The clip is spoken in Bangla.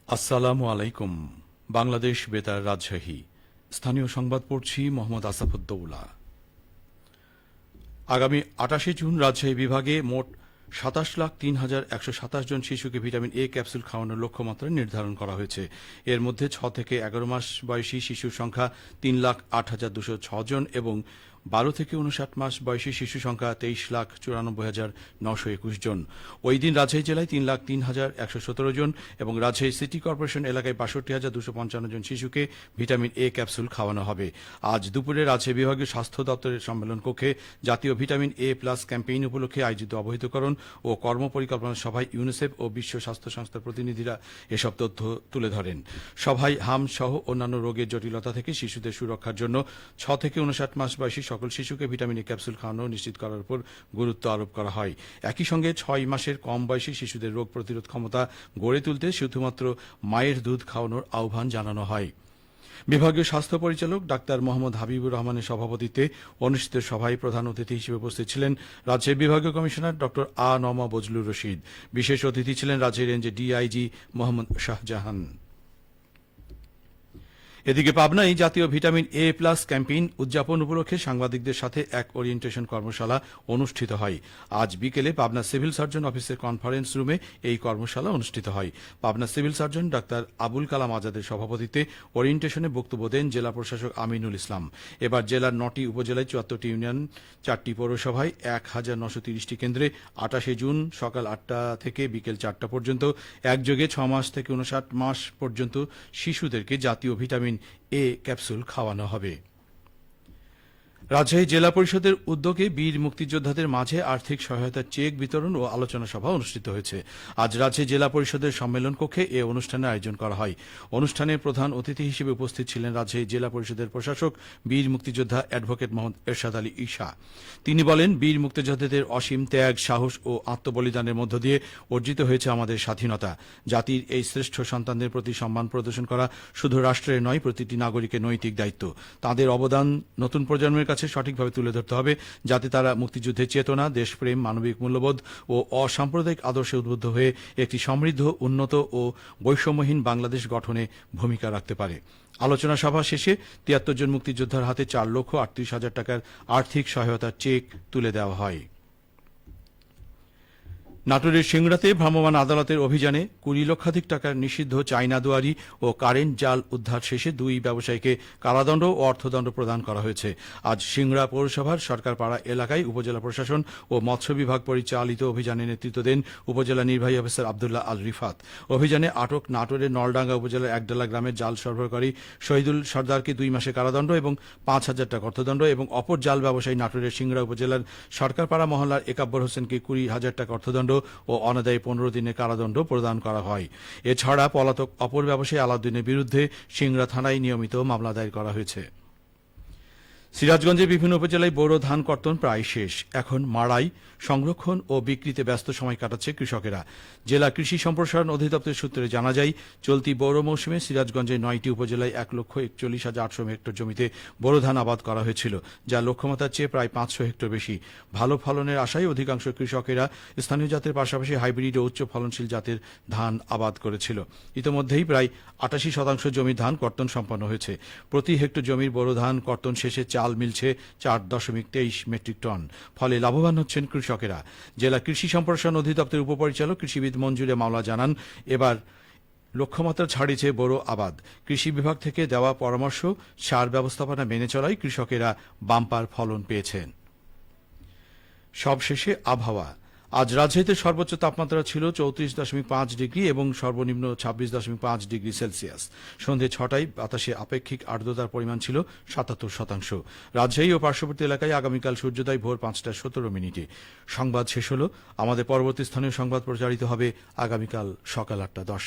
আসসালামু আলাইকুম। বাংলাদেশ বেতার রাজশাহী স্থানীয় সংবাদ পড়ছি মোহাম্মদ আসাফুদ্দৌলা। আগামী ২৮ জুন রাজশাহী বিভাগে মোট ২৭,০৩,১২৭ জন শিশুকে ভিটামিন এ ক্যাপসুল খাওয়ানোর লক্ষ্যমাত্রা নির্ধারণ করা হয়েছে। এর মধ্যে ৬ থেকে ১১ মাস বয়সী শিশুর সংখ্যা ৩,০৮,২০৬ জন এবং ১২ থেকে ৫৯ মাস বয়সী শিশু সংখ্যা ২৩,৯৪,৯২১ জন। ওই দিন রাজশাহী জেলায় ৩,০৩,১১৭ জন এবং রাজশাহী সিটি কর্পোরেশন এলাকায় ৬২,২৫৫ জন শিশুকে ভিটামিন এ ক্যাপসুল খাওয়ানো হবে। আজ দুপুরে রাজশাহী বিভাগীয় স্বাস্থ্য দপ্তরের সম্মেলন কক্ষে জাতীয় ভিটামিন এ প্লাস ক্যাম্পেইন উপলক্ষে আয়োজিত অবহিতকরণ ও কর্মপরিকল্পনা সভায় ইউনিসেফ ও বিশ্ব স্বাস্থ্য সংস্থার প্রতিনিধিরা এসব তথ্য তুলে ধরেন। সভায় হাম সহ অন্যান্য রোগের জটিলতা থেকে শিশুদের সুরক্ষার জন্য ৬ থেকে ৫৯ মাস বয়সী সকল শিশুকে ভিটামিন এ ক্যাপসুল খাওয়ানো নিশ্চিত করার উপর গুরুত্ব আরোপ করা হয়। একই সঙ্গে ৬ মাসের কম বয়সী শিশুদের রোগ প্রতিরোধ ক্ষমতা গড়ে তুলতে শুধুমাত্র মায়ের দুধ খাওয়ানোর আহ্বান জানানো হয়। বিভাগীয় স্বাস্থ্য পরিচালক ডাক্তার মোহাম্মদ হাবিবুর রহমানের সভাপতিত্বে অনুষ্ঠিত সভায় প্রধান অতিথি হিসেবে উপস্থিত ছিলেন রাজশাহী বিভাগীয় কমিশনার ড আ নম বজলুর রশিদ। বিশেষ অতিথি ছিলেন রাজশাহী রেঞ্জের ডিআইজি মোহাম্মদ শাহজাহান। এদিকে পাবনায় জাতীয় ভিটামিন এ প্লাস ক্যাম্পেইন উদযাপন উপলক্ষে সাংবাদিকদের সাথে এক ওরিয়েন্টেশন কর্মশালা অনুষ্ঠিত হয়। আজ বিকেলে পাবনা সিভিল সার্জন অফিসের কনফারেন্স রুমে এই কর্মশালা অনুষ্ঠিত হয়। Pabna civil surgeon doctor Abul Kalam আজাদের সভাপতিত্বে ওরিয়েন্টেশনে বক্তব্য দেন জেলা প্রশাসক আমিনুল ইসলাম। এবার জেলার ৯টি উপজেলায় ৭৪টি ইউনিয়ন, ৪টি পৌরসভায় ১,৯৩০টি কেন্দ্রে ২৮ জুন সকাল ৮টা থেকে বিকেল ৪টা পর্যন্ত একযোগে ৬ মাস থেকে ৫৯ মাস পর্যন্ত শিশুদেরকে জাতীয় ভিটামিন এ ক্যাপসুল খাওয়ানো হবে। রাজশাহী জেলা পরিষদের উদ্যোগে বীর মুক্তিযোদ্ধাদের মাঝে আর্থিক সহায়তার চেক বিতরণ ও আলোচনা সভা অনুষ্ঠিত হয়েছে। আজ রাজশাহী জেলা পরিষদের সম্মেলন কক্ষে এ অনুষ্ঠানের আয়োজন করা হয়। অনুষ্ঠানে প্রধান অতিথি হিসেবে উপস্থিত ছিলেন রাজশাহী জেলা পরিষদের প্রশাসক বীর মুক্তিযোদ্ধা অ্যাডভোকেট মোহাম্মদ এরশাদ আলী ঈশা। তিনি বলেন, বীর মুক্তিযোদ্ধাদের অসীম ত্যাগ, সাহস ও আত্মবলিদানের মধ্য দিয়ে অর্জিত হয়েছে আমাদের স্বাধীনতা। জাতির এই শ্রেষ্ঠ সন্তানদের প্রতি সম্মান প্রদর্শন করা শুধু রাষ্ট্রের নয়, প্রতিটি নাগরিকের নৈতিক দায়িত্ব। তাদের অবদান নতুন প্রজন্মের কাছে সঠিকভাবে তুলে ধরতে হবে, যাতে তারা মুক্তিযুদ্ধের চেতনা, দেশপ্রেম, মানবিক মূল্যবোধ ও অসাম্প্রদায়িক আদর্শে উদ্বুদ্ধ হয়ে একটি সমৃদ্ধ, উন্নত ও বৈষম্যহীন বাংলাদেশ গঠনে ভূমিকা রাখতে পারে। আলোচনা সভা শেষে ৭৩ জন মুক্তিযোদ্ধার হাতে ৪,৩৮,০০০ টাকার আর্থিক সহায়তার চেক তুলে দেওয়া হয়। নাটোরের সিংড়াতে ভ্রাম্যমাণ আদালতের অভিযানে ২০ লক্ষাধিক টাকার নিষিদ্ধ চায়না দুয়ারি ও কারেন্ট জাল উদ্ধার শেষে দুই ব্যবসায়ীকে কারাদণ্ড ও অর্থদণ্ড প্রদান করা হয়েছে। আজ সিংড়া পৌরসভার সরকারপাড়া এলাকায় উপজেলা প্রশাসন ও মৎস্য বিভাগ পরিচালিত অভিযানে নেতৃত্ব দেন উপজেলা নির্বাহী অফিসার আবদুল্লাহ আল রিফাত। অভিযানে আটক নাটোরের নলডাঙ্গা উপজেলার একডালা গ্রামের জাল সরবরাহকারী শহীদুল সর্দারকে ২ মাসের কারাদণ্ড এবং ৫,০০০ টাকা অর্থদণ্ড এবং অপর জাল ব্যবসায়ী নাটোরের সিংড়া উপজেলার সরকারপাড়া মহল্লার একাব্বর হোসেনকে ২০,০০০ টাকা অর্থদণ্ড ও অনাদায়ী ১৫ দিনের কারাদণ্ড প্রদান করা হয়। এছাড়া পলাতক অপর ব্যবসায়ী আলাউদ্দিনের বিরুদ্ধে সিংড়া থানায় নিয়মিত মামলা দায়ের করা হয়েছে। সিরাজগঞ্জের বিভিন্ন উপজেলায় বোরো ধান কর্তন প্রায় শেষ। এখন মাড়াই, সংরক্ষণ ও বিক্রিতে ব্যস্ত সময় কাটাচ্ছে কৃষকেরা। জেলা কৃষি সম্প্রসারণ অধিদপ্তরের সূত্রে জানা যায়, চলতি বোরো মৌসুমে সিরাজগঞ্জের ৯টি উপজেলায় ১,৪১,৮০০ হেক্টর জমিতে বোরো ধান আবাদ করা হয়েছিল, যা লক্ষ্যমাত্রার চেয়ে প্রায় ৫০০ হেক্টর বেশি। ভালো ফলনের আশায় অধিকাংশ কৃষকেরা স্থানীয় জাতের পাশাপাশি হাইব্রিড ও উচ্চ ফলনশীল জাতের ধান আবাদ করেছিল। ইতিমধ্যেই প্রায় ৮৮% জমির ধান কর্তন সম্পন্ন হয়েছে। প্রতি হেক্টর জমির বোরো ধান কর্তন শেষে চাল মিলছে ৪.২৩ মেট্রিক টন। ফলে লাভবান হচ্ছেন কৃষকেরা। জেলা কৃষি সম্প্রসারণ অধিদপ্তরের উপপরিচালক কৃষিবিদ মঞ্জুরে মাওলা জানান, এবার লক্ষ্যমাত্রা ছাড়িয়েছে বোরো আবাদ। কৃষি বিভাগ থেকে দেওয়া পরামর্শ, সার ব্যবস্থাপনা মেনে চলায় কৃষকেরা বাম্পার ফলন পেয়েছেন। সবশেষে আবহাওয়া। আজ রাজশাহীতে সর্বোচ্চ তাপমাত্রা ছিল ৩৪.৫ ডিগ্রি এবং সর্বনিম্ন ২৬.৫ ডিগ্রি সেলসিয়াস। সন্ধে ৬টায় বাতাসে আপেক্ষিক আর্দ্রতার পরিমাণ ছিল ৭৭%। রাজশাহী ও পার্শ্ববর্তী এলাকায় আগামীকাল সূর্যোদয় ভোর ৫টা১৭। সংবাদ শেষ হল। আমাদের পরবর্তী স্থানীয় সংবাদ প্রচারিত হবে আগামীকাল সকাল ৮টা ১০।